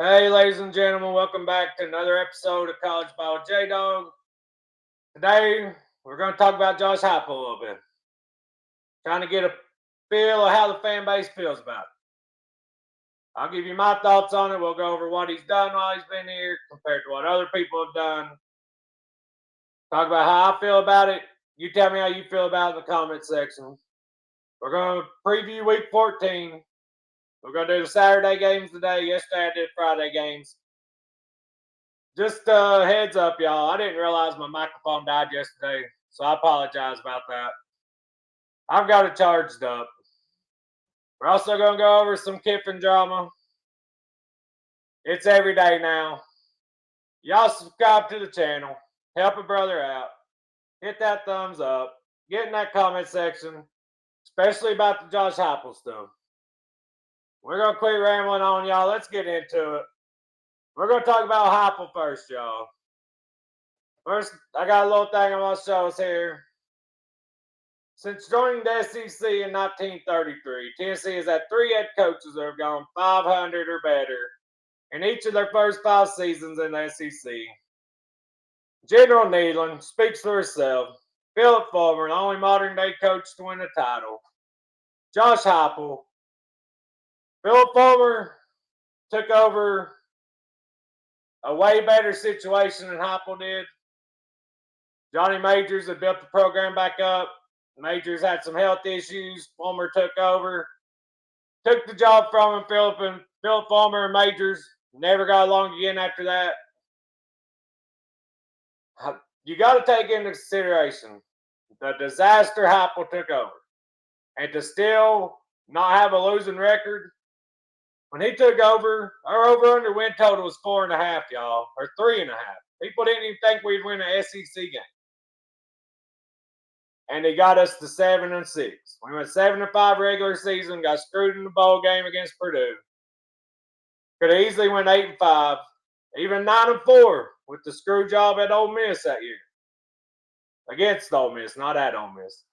Hey, ladies and gentlemen, welcome back to another episode of College Ball with J Dog. Today, we're going to talk about Josh Heupel a little bit. Trying to get a feel of how the fan base feels about it. I'll give you my thoughts on it. We'll go over what he's done while he's been here compared to what other people have done. Talk about how I feel about it. You tell me how you feel about it in the comment section. We're going to preview week 14. We're going to do the Saturday games today. Yesterday, I did Friday games. Just heads up, y'all. I didn't realize my microphone died yesterday, so I apologize about that. I've got it charged up. We're also going to go over some Kiffin drama. It's every day now. Y'all subscribe to the channel. Help a brother out. Hit that thumbs up. Get in that comment section, especially about the Josh Heupel stuff. We're going to quit rambling on, y'all. Let's get into it. We're going to talk about Heupel first, y'all. First, I got a little thing I want to show us here. Since joining the SEC in 1933, Tennessee has had 3 head coaches that have gone 500 or better in each of their first 5 seasons in the SEC. General Neyland speaks for herself. Philip Fulmer, the only modern-day coach to win a title. Josh Heupel. Philip Fulmer took over a way better situation than Heupel did. Johnny Majors had built the program back up. Majors had some health issues. Fulmer took over. Took the job from him. Philip Fulmer and Majors never got along again after that. You got to take into consideration the disaster Heupel took over. And to still not have a losing record. When he took over, our over-under win total was 4.5, y'all, or 3.5. People didn't even think we'd win an SEC game. And he got us to 7-6. We went 7-5 regular season, got screwed in the bowl game against Purdue. Could have easily went 8-5, even 9-4 with the screw job at Ole Miss that year. Against Ole Miss, not at Ole Miss.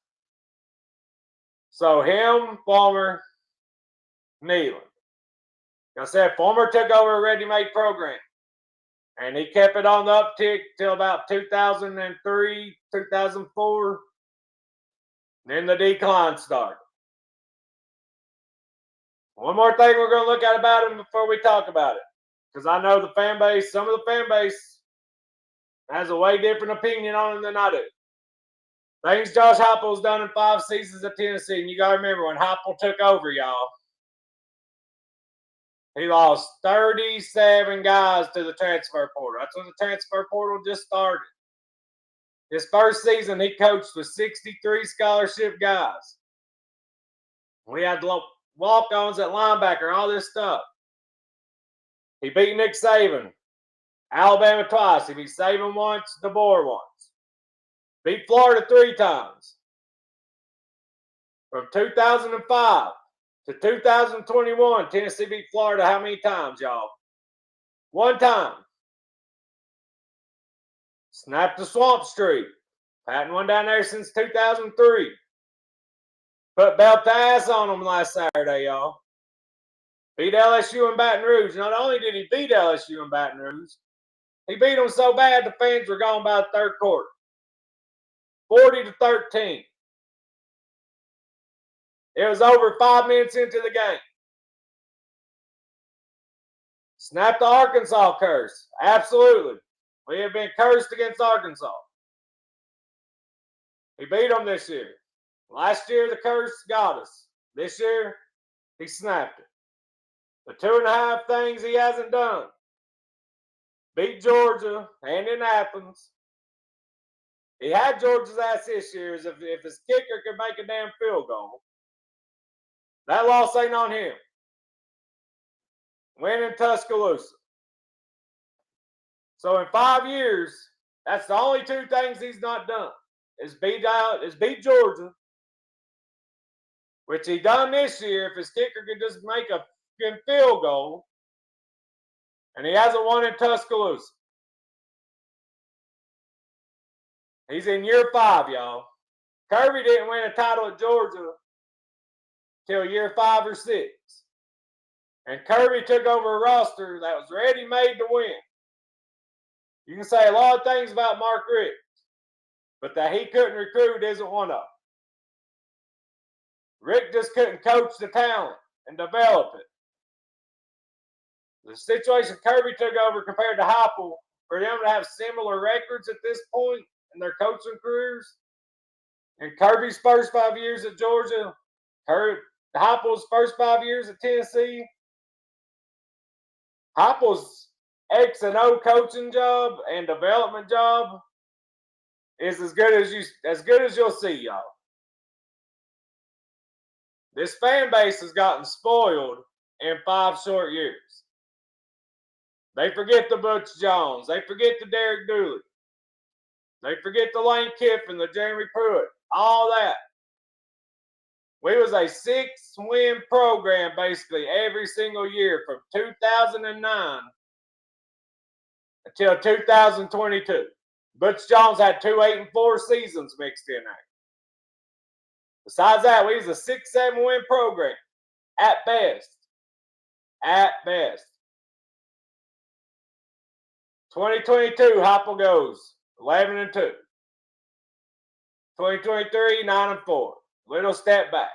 So him, Fulmer, Neyland. Like I said, Fulmer took over a ready-made program. And he kept it on the uptick till about 2003, 2004. Then the decline started. One more thing we're going to look at about him before we talk about it. Because I know the fan base, some of the fan base has a way different opinion on him than I do. Things Josh Heupel's done in 5 seasons at Tennessee. And you got to remember, when Heupel took over, y'all, he lost 37 guys to the transfer portal. That's when the transfer portal just started. His first season, he coached with 63 scholarship guys. We had walk-ons at linebacker, all this stuff. He beat Nick Saban, Alabama twice. He beat Saban once, DeBoer once. Beat Florida 3 times. From 2005 to 2021, Tennessee beat Florida how many times, y'all? 1 time. Snapped the swamp streak. Hadn't won down there since 2003. Put belt to ass on them last Saturday, y'all. Beat LSU in Baton Rouge. Not only did he beat LSU in Baton Rouge, he beat them so bad the fans were gone by the 3rd quarter. 40-13. It was over 5 minutes into the game. Snap the Arkansas curse. Absolutely. We have been cursed against Arkansas. He beat them this year. Last year, the curse got us. This year, he snapped it. The 2.5 things he hasn't done. Beat Georgia and in Athens. He had Georgia's ass this year if his kicker could make a damn field goal. That loss ain't on him. Win in Tuscaloosa. So in 5 years, that's the only 2 things he's not done. Is beat Georgia, which he done this year if his kicker could just make a field goal. And he hasn't won in Tuscaloosa. He's in year 5, y'all. Kirby didn't win a title at Georgia till year 5 or 6. And Kirby took over a roster that was ready-made to win. You can say a lot of things about Mark Richt, but that he couldn't recruit isn't one of them. Rick just couldn't coach the talent and develop it. The situation Kirby took over compared to Heupel, for them to have similar records at this point in their coaching careers, in Kirby's first 5 years at Georgia, Heupel's first 5 years at Tennessee, Heupel's X and O coaching job and development job is as good as you'll see, y'all. This fan base has gotten spoiled in 5 short years. They forget the Butch Jones. They forget the Derek Dooley. They forget the Lane Kiffin, the Jeremy Pruitt, all that. We was a 6-win program basically every single year from 2009 until 2022. Butch Jones had 2 8-4 seasons mixed in there. Besides that, we was a 6-7-win program at best. At best. 2022, Heupel goes 11-2. 2023, 9-4. Little step back.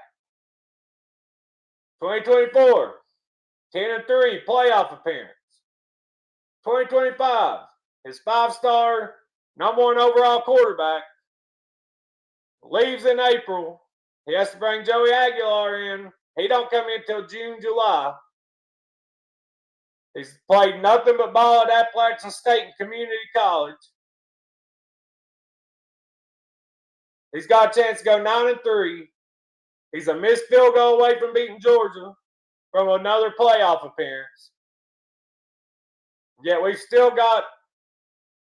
2024, 10-3 playoff appearance. 2025, his 5-star number 1 overall quarterback leaves in April. He has to bring Joey Aguilar in. He don't come in until June, July. He's played nothing but ball at Appalachian State and Community College. He's got a chance to go 9-3. He's a missed field goal away from beating Georgia from another playoff appearance. Yet we've still got,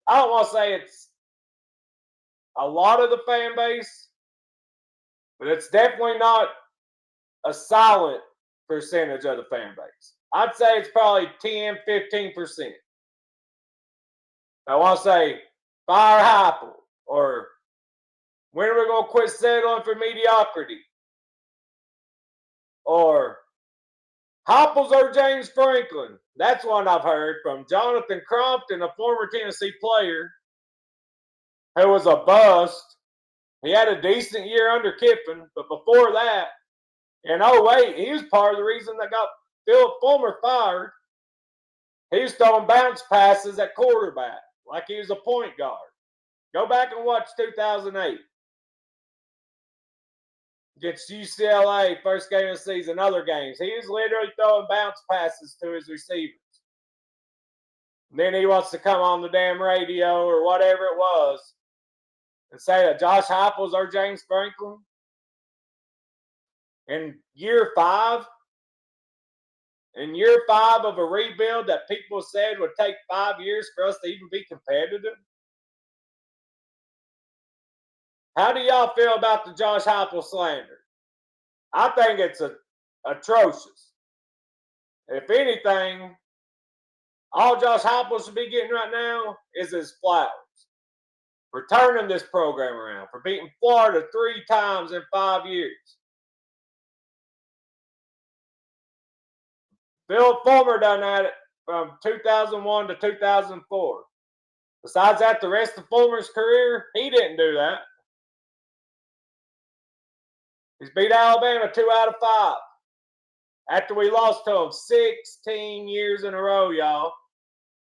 I don't want to say it's a lot of the fan base, but it's definitely not a silent percentage of the fan base. I'd say it's probably 10-15%. I want to say, fire Heupel, or when are we going to quit settling for mediocrity? Or Heupel's or James Franklin. That's one I've heard from Jonathan Crompton, a former Tennessee player who was a bust. He had a decent year under Kiffin, but before that, in 08, he was part of the reason that got Philip Fulmer fired. He was throwing bounce passes at quarterback like he was a point guard. Go back and watch 2008 against UCLA, first game of the season, other games. He was literally throwing bounce passes to his receivers. And then he wants to come on the damn radio or whatever it was and say that Josh Heupel's or James Franklin. In year 5 of a rebuild that people said would take 5 years for us to even be competitive. How do y'all feel about the Josh Heupel slander? I think it's atrocious. If anything, all Josh Heupel should be getting right now is his flowers for turning this program around, for beating Florida 3 times in 5 years. Phil Fulmer done that from 2001 to 2004. Besides that, the rest of Fulmer's career, he didn't do that. He's beat Alabama 2 out of 5. After we lost to them 16 years in a row, y'all.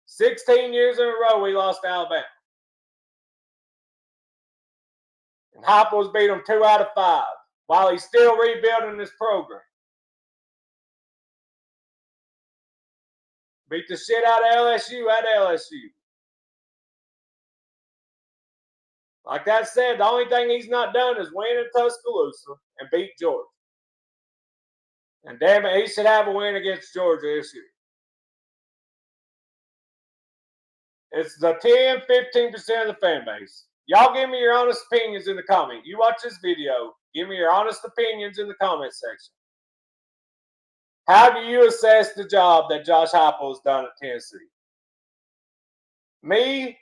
16 years in a row we lost to Alabama. And Heupel's beat them 2 out of 5 while he's still rebuilding this program. Beat the shit out of LSU at LSU. Like that said, the only thing he's not done is win in Tuscaloosa and beat Georgia. And damn it, he should have a win against Georgia this year. It's the 10-15% of the fan base. Y'all give me your honest opinions in the comment. You watch this video, give me your honest opinions in the comment section. How do you assess the job that Josh Heupel has done at Tennessee? Me,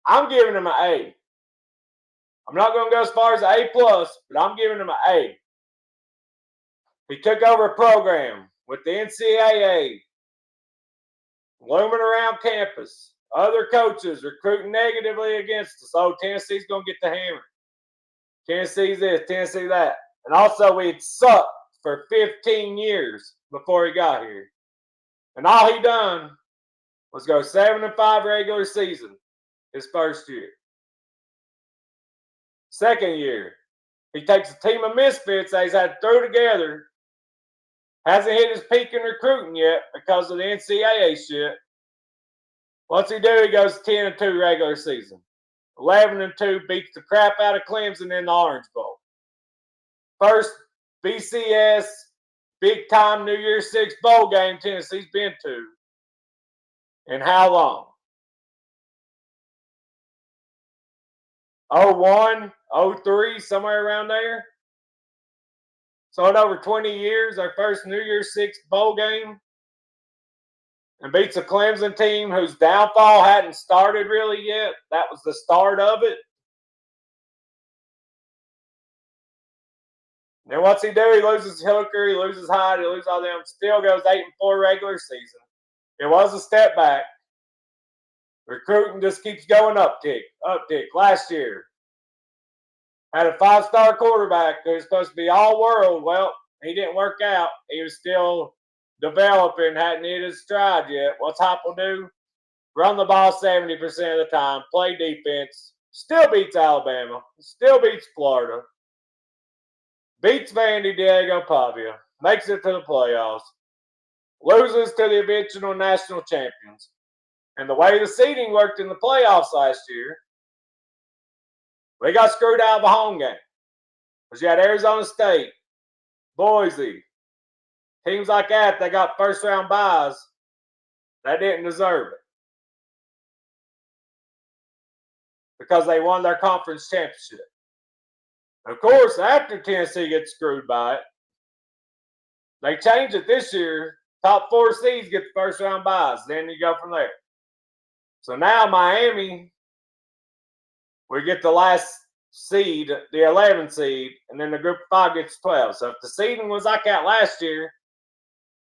I'm giving him an A. I'm not going to go as far as an A+, but I'm giving him an A. He took over a program with the NCAA looming around campus, other coaches recruiting negatively against us. Oh, Tennessee's going to get the hammer. Tennessee's this, Tennessee that. And also, we had sucked for 15 years before he got here. And all he done was go 7-5 regular season his first year. Second year, he takes a team of misfits that he's had to throw together. Hasn't hit his peak in recruiting yet because of the NCAA shit. What's he do? He goes 10-2 regular season. 11-2, beats the crap out of Clemson in the Orange Bowl. First BCS big time New Year's Six bowl game Tennessee's been to. And how long? 01, 03, somewhere around there. So in over 20 years, our first New Year's Six bowl game. And beats a Clemson team whose downfall hadn't started really yet. That was the start of it. Then what's he do? He loses Hooker, he loses Hyde, he loses all them. Still goes 8-4 regular season. It was a step back. Recruiting just keeps going uptick. Last year, had a 5-star quarterback who was supposed to be all world. Well, he didn't work out. He was still developing, hadn't hit his stride yet. What's Heupel do? Run the ball 70% of the time, play defense, still beats Alabama, still beats Florida, beats Vandy Diego Pavia, makes it to the playoffs, loses to the eventual national champions. And the way the seeding worked in the playoffs last year, we got screwed out of a home game. Because you had Arizona State, Boise, teams like that, they got first-round byes. They didn't deserve it. Because they won their conference championship. Of course, after Tennessee gets screwed by it, they change it this year. Top 4 seeds get the first-round byes. Then you go from there. So now Miami, we get the last seed, the 11th seed, and then the group of 5 gets 12. So if the seeding was like that last year,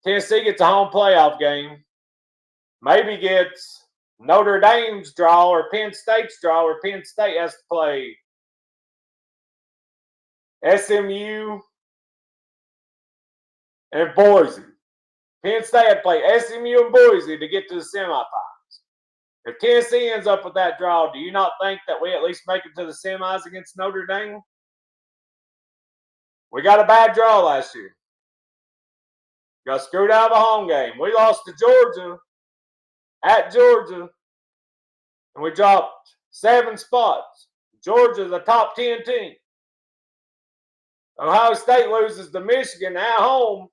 Tennessee gets a home playoff game, maybe gets Notre Dame's draw or Penn State's draw, or Penn State has to play SMU and Boise. Penn State had to play SMU and Boise to get to the semifinals. If Tennessee ends up with that draw, do you not think that we at least make it to the semis against Notre Dame? We got a bad draw last year. Got screwed out of a home game. We lost to Georgia, at Georgia, and we dropped 7 spots. Georgia's a top 10 team. Ohio State loses to Michigan at home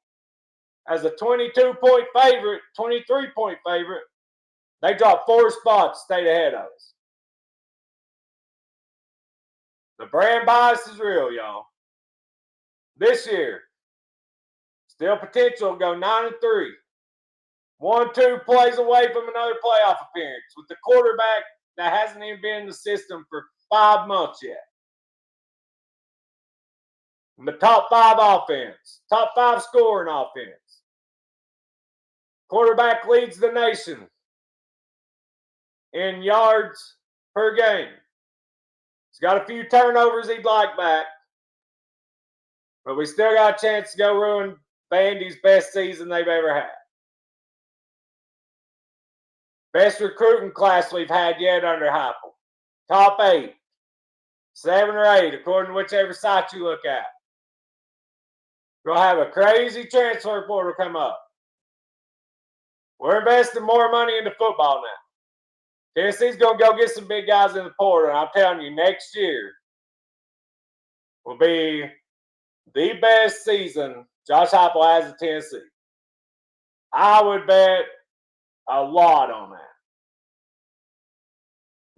as a 22-point favorite, 23-point favorite. They dropped 4 spots, stayed ahead of us. The brand bias is real, y'all. This year, still potential to go 9-3. 1-2 plays away from another playoff appearance with the quarterback that hasn't even been in the system for 5 months yet. And the top 5 offense, top 5 scoring offense. Quarterback leads the nation in yards per game. He's got a few turnovers he'd like back. But we still got a chance to go ruin Vandy's best season they've ever had. Best recruiting class we've had yet under Heupel. Top 8. 7 or 8, according to whichever site you look at. We'll have a crazy transfer portal come up. We're investing more money into football now. Tennessee's going to go get some big guys in the portal, and I'm telling you, next year will be the best season Josh Heupel has at Tennessee. I would bet a lot on that.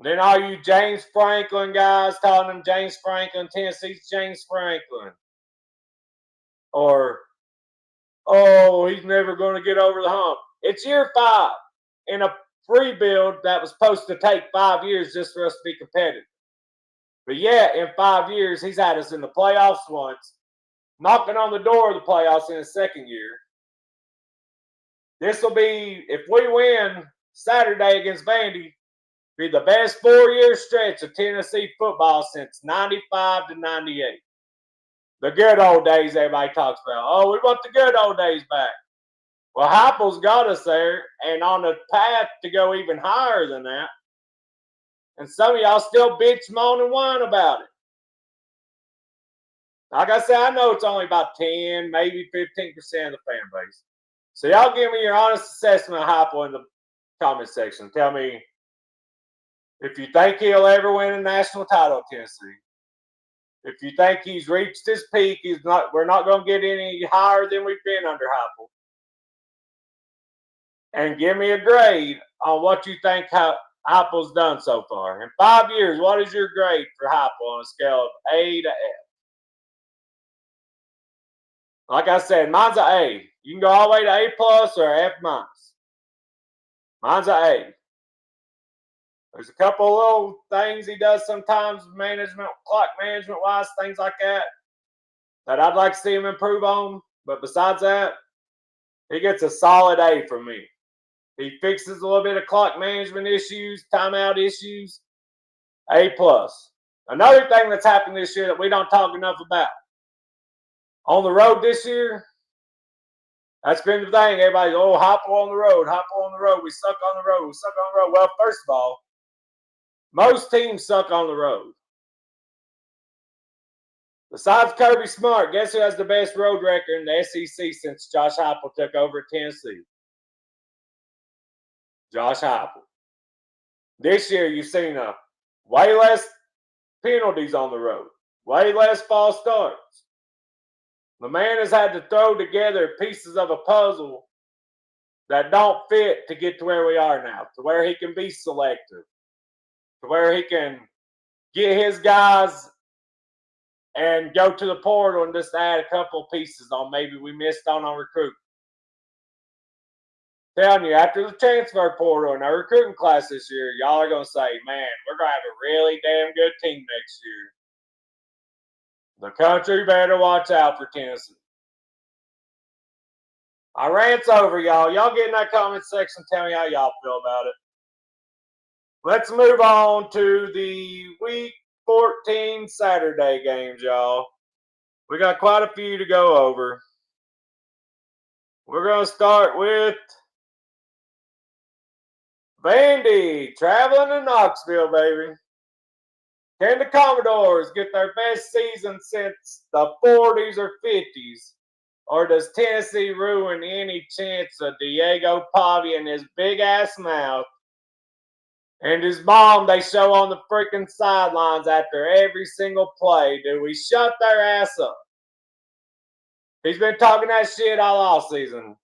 Then all you James Franklin guys calling him James Franklin, Tennessee's James Franklin. Or, oh, he's never going to get over the hump. It's year 5 in a rebuild that was supposed to take 5 years just for us to be competitive. But yeah, in 5 years, he's had us in the playoffs once, knocking on the door of the playoffs in his second year, This will be, if we win Saturday against Vandy, be the best 4-year stretch of Tennessee football since 95 to 98. The good old days everybody talks about. Oh, we want the good old days back. Well, Heupel's got us there and on the path to go even higher than that. And some of y'all still bitch, moan, and whine about it. Like I said, I know it's only about 10, maybe 15% of the fan base. So y'all give me your honest assessment of Heupel in the comment section. Tell me if you think he'll ever win a national title at Tennessee. If you think he's reached his peak, we're not going to get any higher than we've been under Heupel. And give me a grade on what you think Heupel's done so far. In 5 years, what is your grade for Heupel on a scale of A to F? Like I said, mine's an A. You can go all the way to A plus or F minus. Mine's an A. There's a couple of little things he does sometimes, clock management wise, things like that I'd like to see him improve on. But besides that, he gets a solid A from me. He fixes a little bit of clock management issues, timeout issues. A plus. Another thing that's happened this year that we don't talk enough about. On the road this year, that's been the thing. Everybody's, oh, Heupel on the road, Heupel on the road. We suck on the road, we suck on the road. Well, first of all, most teams suck on the road. Besides Kirby Smart, guess who has the best road record in the SEC since Josh Heupel took over at Tennessee? Josh Heupel. This year, you've seen way less penalties on the road, way less false starts. The man has had to throw together pieces of a puzzle that don't fit to get to where we are now, to where he can be selective, to where he can get his guys and go to the portal and just add a couple pieces on maybe we missed on recruiting. Telling you, after the transfer portal and our recruiting class this year, y'all are going to say, man, we're going to have a really damn good team next year. The country better watch out for Tennessee. My rant's over, y'all. Y'all get in that comment section. Tell me how y'all feel about it. Let's move on to the Week 14 Saturday games, y'all. We got quite a few to go over. We're going to start with Vandy traveling to Knoxville, baby. Can the Commodores get their best season since the 40s or 50s? Or does Tennessee ruin any chance of Diego Pavia and his big-ass mouth and his mom they show on the freaking sidelines after every single play? Do we shut their ass up? He's been talking that shit all season.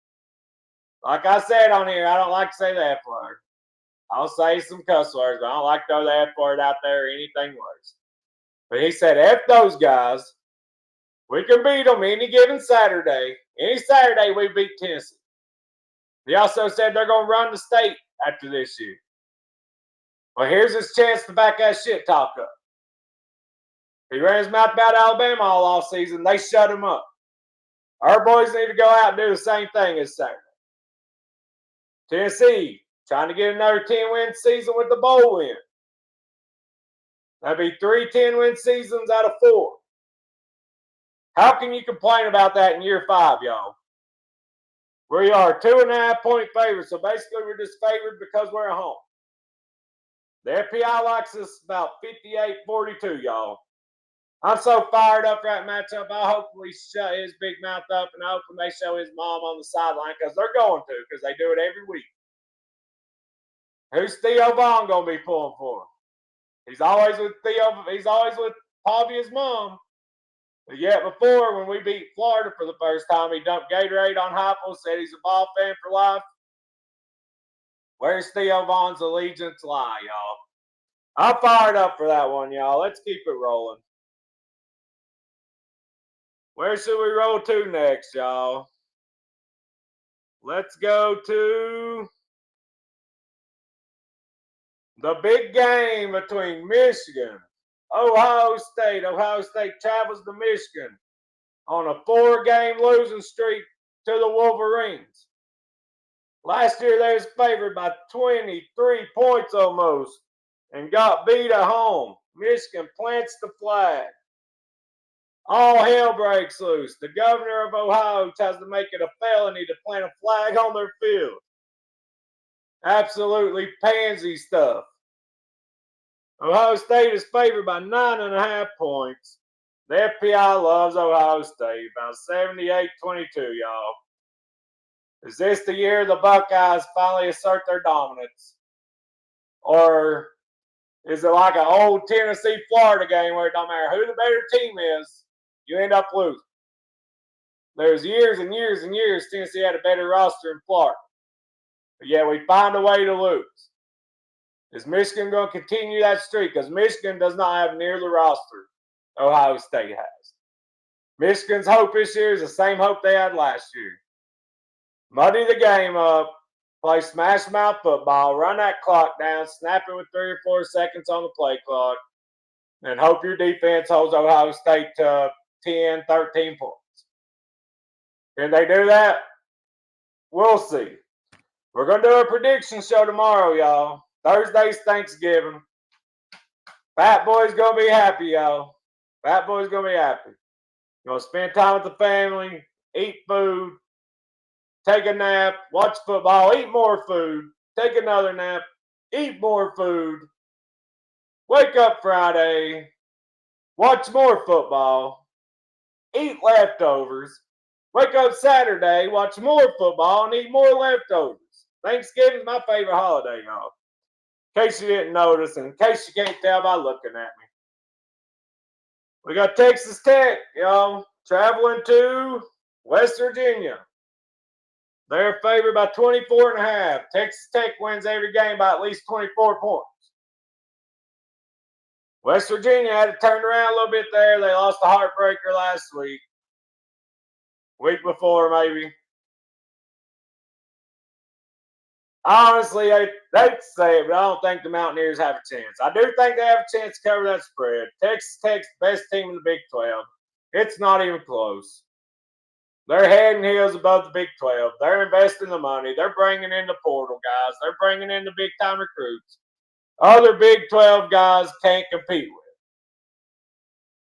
Like I said on here, I don't like to say the F word. I'll say some cuss words, but I don't like to throw the F word out there or anything worse. But he said, F those guys. We can beat them any given Saturday. Any Saturday, we beat Tennessee. He also said they're going to run the state after this year. Well, here's his chance to back that shit talk up. He ran his mouth about Alabama all offseason. They shut him up. Our boys need to go out and do the same thing this Saturday. Tennessee, trying to get another 10-win season with the bowl win. That'd be 3 10-win seasons out of 4. How can you complain about that in year 5, y'all? We are 2.5-point favorites, so basically we're just favored because we're at home. The FPI likes us about 58-42, y'all. I'm so fired up for that matchup. I'll hopefully shut his big mouth up and hopefully they show his mom on the sideline because they're going to, because they do it every week. Who's Theo Vaughn going to be pulling for? He's always with He's always with Pavia's mom. But yet before, when we beat Florida for the first time, he dumped Gatorade on Heupel, said he's a ball fan for life. Where's Theo Vaughn's allegiance lie, y'all? I'm fired up for that one, y'all. Let's keep it rolling. Where should we roll to next, y'all? Let's go to the big game between Michigan, Ohio State. Ohio State travels to Michigan on a 4-game losing streak to the Wolverines. Last year they was favored by 23 points almost and got beat at home. Michigan plants the flag. All hell breaks loose. The governor of Ohio tries to make it a felony to plant a flag on their field. Absolutely pansy stuff. Ohio State is favored by 9.5 points. The FPI loves Ohio State. About 78-22, y'all. Is this the year the Buckeyes finally assert their dominance? Or is it like an old Tennessee-Florida game where it don't matter who the better team is, you end up losing? There's years and years and years Tennessee had a better roster than Florida. But yeah, we find a way to lose. Is Michigan going to continue that streak? Because Michigan does not have near the roster Ohio State has. Michigan's hope this year is the same hope they had last year. Muddy the game up, play smash mouth football, run that clock down, snap it with 3 or 4 seconds on the play clock, and hope your defense holds Ohio State to 10, 13 points. Can they do that? We'll see. We're going to do a prediction show tomorrow, y'all. Thursday's Thanksgiving. Fat Boy's going to be happy, y'all. Fat Boy's going to be happy. You're going to spend time with the family, eat food, take a nap, watch football, eat more food, take another nap, eat more food, wake up Friday, watch more football, eat leftovers, wake up Saturday, watch more football, and eat more leftovers. Thanksgiving's my favorite holiday, y'all. In case you didn't notice, and in case you can't tell by looking at me. We got Texas Tech, y'all, traveling to West Virginia. They're favored by 24.5. Texas Tech wins every game by at least 24 points. West Virginia had to turn around a little bit there. They lost a heartbreaker last week. Week before, maybe. Honestly, they'd say it, but I don't think the Mountaineers have a chance. I do think they have a chance to cover that spread. Texas Tech's the best team in the Big 12. It's not even close. They're head and heels above the Big 12. They're investing the money. They're bringing in the portal guys. They're bringing in the big-time recruits. Other Big 12 guys can't compete with.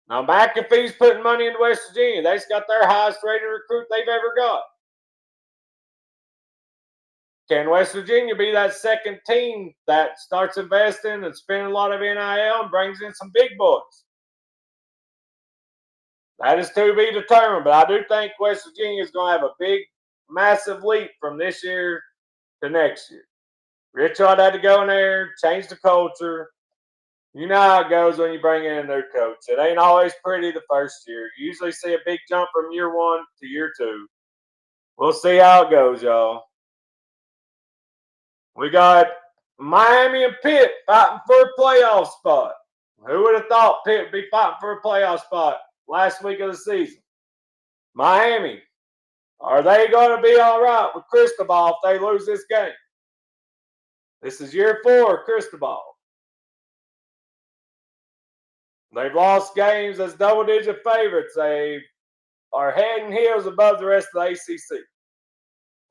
Now, McAfee's putting money into West Virginia. They just got their highest-rated recruit they've ever got. Can West Virginia be that second team that starts investing and spending a lot of NIL and brings in some big boys? That is to be determined, but I do think West Virginia is going to have a big, massive leap from this year to next year. Richard had to go in there, change the culture. You know how it goes when you bring in a new coach. It ain't always pretty the first year. You usually see a big jump from year 1 to year 2. We'll see how it goes, y'all. We got Miami and Pitt fighting for a playoff spot. Who would have thought Pitt would be fighting for a playoff spot last week of the season? Miami, are they going to be all right with Cristobal if they lose this game? This is year 4 of Cristobal. They've lost games as double-digit favorites. They are head and heels above the rest of the ACC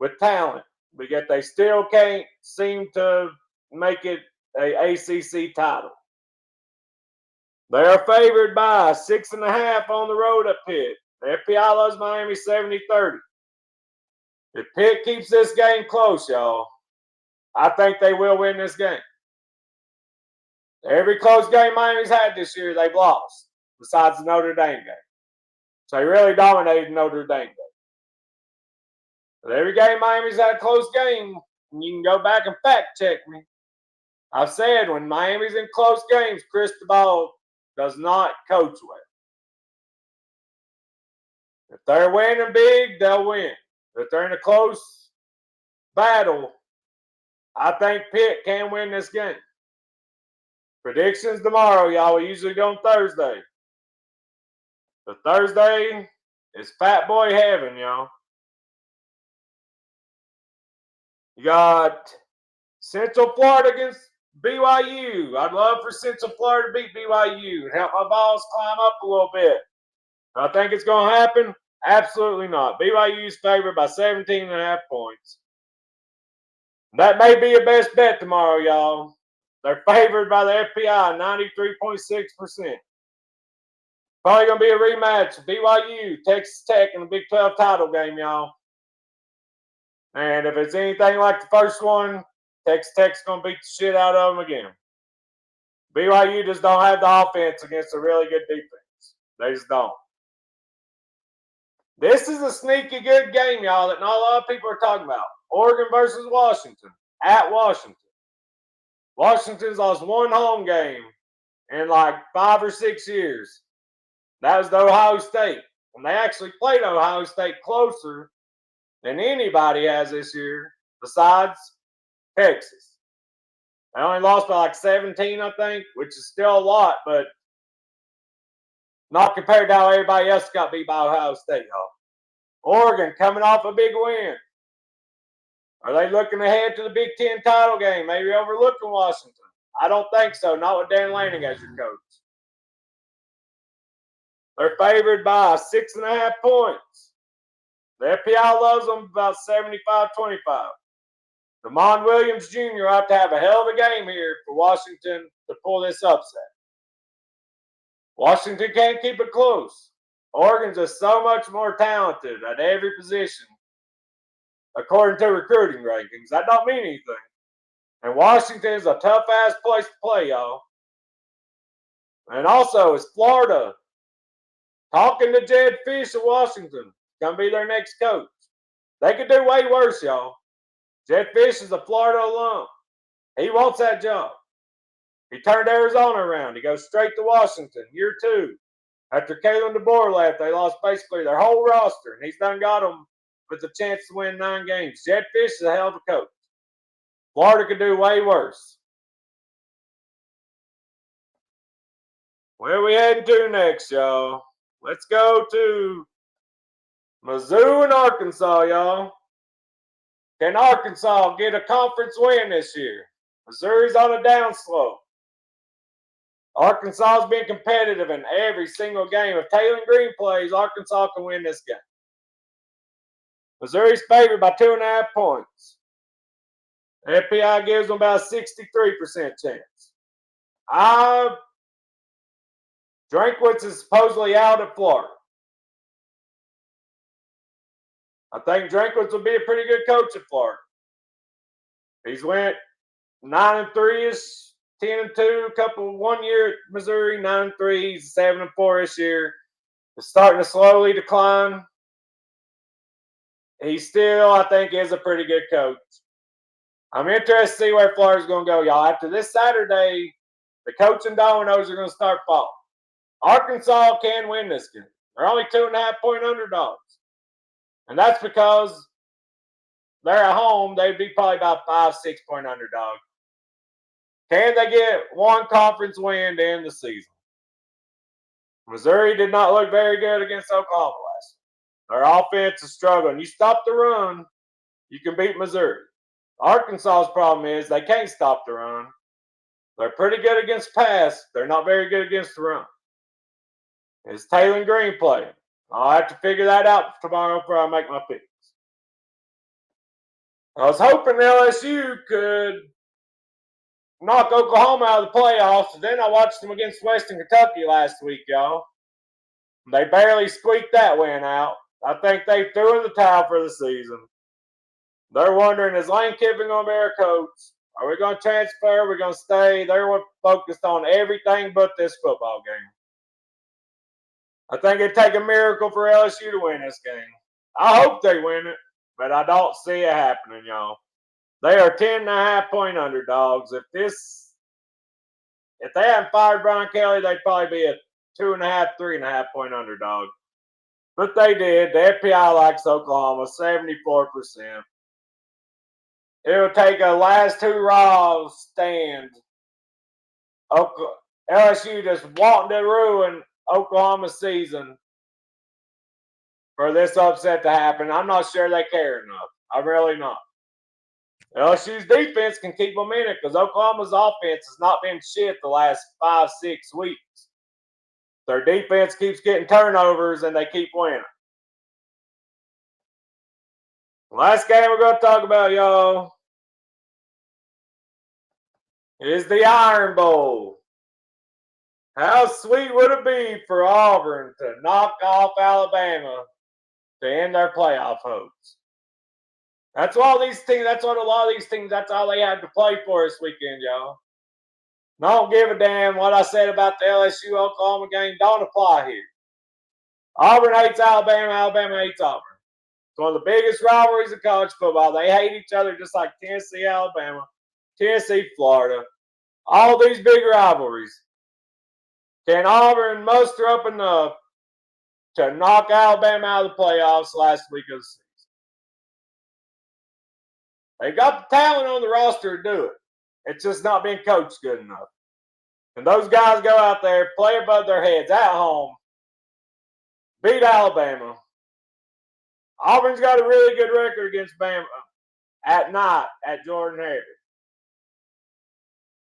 with talent. But yet they still can't seem to make it a ACC title. They are favored by 6.5 on the road at Pitt. The FPI loves Miami 70-30. If Pitt keeps this game close, y'all, I think they will win this game. Every close game Miami's had this year, they've lost, besides the Notre Dame game. So they really dominated Notre Dame game. But every game Miami's had a close game, and you can go back and fact check me. I've said when Miami's in close games, Cristobal does not coach well. If they're winning big, they'll win. If they're in a close battle, I think Pitt can win this game. Predictions tomorrow, y'all. We usually do on Thursday. But Thursday is Fat Boy heaven, y'all. You got Central Florida against BYU. I'd love for Central Florida to beat BYU and help my balls climb up a little bit. I think it's going to happen? Absolutely not. BYU's favored by 17.5 points. That may be your best bet tomorrow, y'all. They're favored by the FPI, 93.6%. Probably going to be a rematch of BYU, Texas Tech in the Big 12 title game, y'all. And if it's anything like the first one, Texas Tech's going to beat the shit out of them again. BYU just don't have the offense against a really good defense. They just don't. This is a sneaky good game, y'all, that not a lot of people are talking about. Oregon versus Washington at Washington. Washington's lost one home game in like 5 or 6 years. That was the Ohio State. And they actually played Ohio State closer than anybody has this year besides Texas. They only lost by like 17, I think, which is still a lot, but not compared to how everybody else got beat by Ohio State, y'all. Oregon coming off a big win. Are they looking ahead to the Big Ten title game, maybe overlooking Washington? I don't think so, not with Dan Lanning as your coach. They're favored by 6.5 points. The FPI loves them about 75-25. Damon Williams Jr. will have to have a hell of a game here for Washington to pull this upset. Washington can't keep it close. Oregon's just so much more talented at every position, according to recruiting rankings. That don't mean anything. And Washington is a tough-ass place to play, y'all. And also, it's Florida talking to Jed Fish of Washington. Going to be their next coach. They could do way worse, y'all. Jed Fish is a Florida alum. He wants that job. He turned Arizona around. He goes straight to Washington, year 2. After Kalen DeBoer left, they lost basically their whole roster, and he's done got them with a chance to win 9 games. Jed Fish is a hell of a coach. Florida could do way worse. Where we heading to next, y'all? Let's go to Mizzou and Arkansas, y'all. Can Arkansas get a conference win this year? Missouri's on a downslope. Arkansas's been competitive in every single game. If Taylor Green plays, Arkansas can win this game. Missouri's favored by 2.5 points. FPI gives them about a 63% chance. Drinkwitz is supposedly out at Florida. I think Drinkwitz will be a pretty good coach at Florida. He's went 9-3-ish, 10-2, one year at Missouri, 9-3, he's 7-4 this year. He's starting to slowly decline. He still, I think, is a pretty good coach. I'm interested to see where Florida's going to go, y'all. After this Saturday, the coaching dominoes are going to start falling. Arkansas can win this game. They're only 2.5-point underdogs. And that's because they're at home. They'd be probably about 5-6-point underdog. Can they get one conference win to end the season? Missouri did not look very good against Oklahoma last year. Their offense is struggling. You stop the run, you can beat Missouri. Arkansas's problem is they can't stop the run. They're pretty good against pass. They're not very good against the run. Is Taylor Green playing? I'll have to figure that out tomorrow before I make my picks. I was hoping LSU could knock Oklahoma out of the playoffs, and then I watched them against Western Kentucky last week, y'all. They barely squeaked that win out. I think they threw in the towel for the season. They're wondering, is Lane Kiffin going to be our coach? Are we going to transfer? Are we going to stay? They're focused on everything but this football game. I think it'd take a miracle for LSU to win this game. I hope they win it, but I don't see it happening, y'all. They are 10.5-point underdogs. If they hadn't fired Brian Kelly, they'd probably be a 2.5, 3.5-point underdog. But they did. The FPI likes Oklahoma, 74%. It would take a last hurrah stand. LSU just wanting to ruin Oklahoma's season for this upset to happen. I'm not sure they care enough. I'm really not. LSU's defense can keep them in it because Oklahoma's offense has not been shit the last 5-6 weeks. Their defense keeps getting turnovers and they keep winning. Last game we're going to talk about, y'all. is the Iron Bowl. How sweet would it be for Auburn to knock off Alabama to end their playoff hopes? That's what a lot of these teams, that's all they had to play for this weekend, y'all. Don't give a damn what I said about the LSU Oklahoma game. Don't apply here. Auburn hates Alabama. Alabama hates Auburn. It's one of the biggest rivalries in college football. They hate each other just like Tennessee, Alabama, Tennessee, Florida. All these big rivalries. Can Auburn muster up enough to knock Alabama out of the playoffs last week of the season? They got the talent on the roster to do it. It's just not being coached good enough. And those guys go out there, play above their heads at home, beat Alabama. Auburn's got a really good record against Bama at night at Jordan-Hare.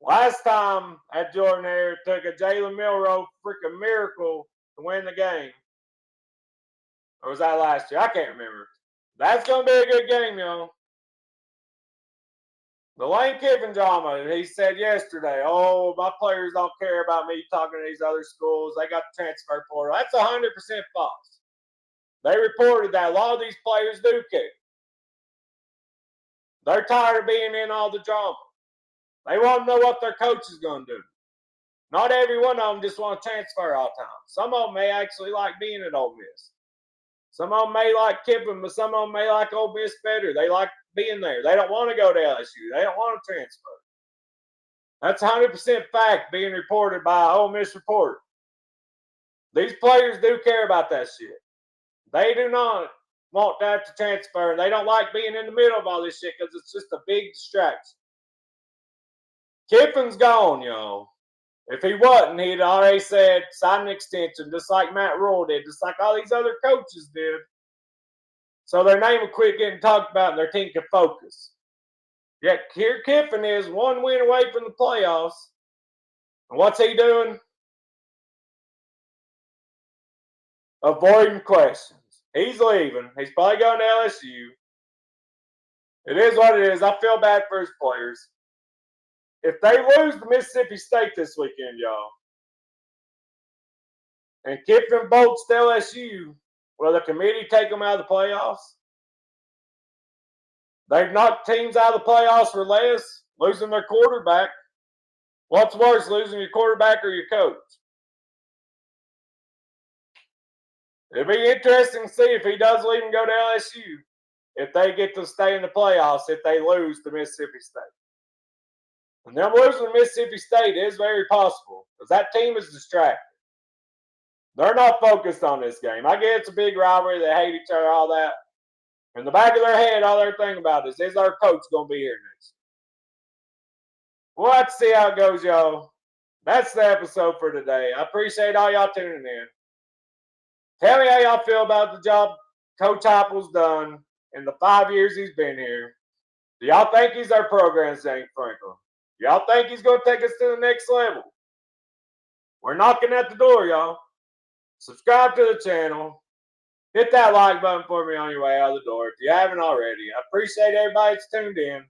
Last time at Jordan-Hare, it took a Jalen Milroe freaking miracle to win the game. Or was that last year? I can't remember. That's going to be a good game, y'all. The Lane Kiffin drama, he said yesterday, oh, my players don't care about me talking to these other schools. They got the transfer portal. That's 100% false. They reported that a lot of these players do care. They're tired of being in all the drama. They want to know what their coach is going to do. Not every one of them just want to transfer all the time. Some of them may actually like being at Ole Miss. Some of them may like Kiffin, but some of them may like Ole Miss better. They like being there. They don't want to go to LSU. They don't want to transfer. That's 100% fact being reported by Ole Miss reporter. These players do care about that shit. They do not want to have to transfer. They don't like being in the middle of all this shit because it's just a big distraction. Kiffin's gone, y'all. If he wasn't, he'd already said sign an extension, just like Matt Rule did, just like all these other coaches did. So their name will quit getting talked about and their team can focus. Yet here Kiffin is one win away from the playoffs. And what's he doing? Avoiding questions. He's leaving. He's probably going to LSU. It is what it is. I feel bad for his players. If they lose to Mississippi State this weekend, y'all, and Kiffin bolts to LSU, will the committee take them out of the playoffs? They've knocked teams out of the playoffs for less, losing their quarterback. What's worse, losing your quarterback or your coach? It'll be interesting to see if he does leave and go to LSU, if they get to stay in the playoffs if they lose to Mississippi State. And them losing to Mississippi State is very possible because that team is distracted. They're not focused on this game. I get it's a big rivalry. They hate each other, all that. In the back of their head, all they're thinking about is our coach going to be here next? We'll have to see how it goes, y'all. That's the episode for today. I appreciate all y'all tuning in. Tell me how y'all feel about the job Coach Heupel's done in the 5 years he's been here. Do y'all think he's our program, St. Franklin? Y'all think he's going to take us to the next level? We're knocking at the door, y'all. Subscribe to the channel. Hit that like button for me on your way out the door if you haven't already. I appreciate everybody that's tuned in.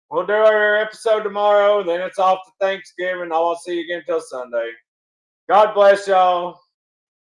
We'll do our episode tomorrow, and then it's off to Thanksgiving. I won't see you again until Sunday. God bless y'all.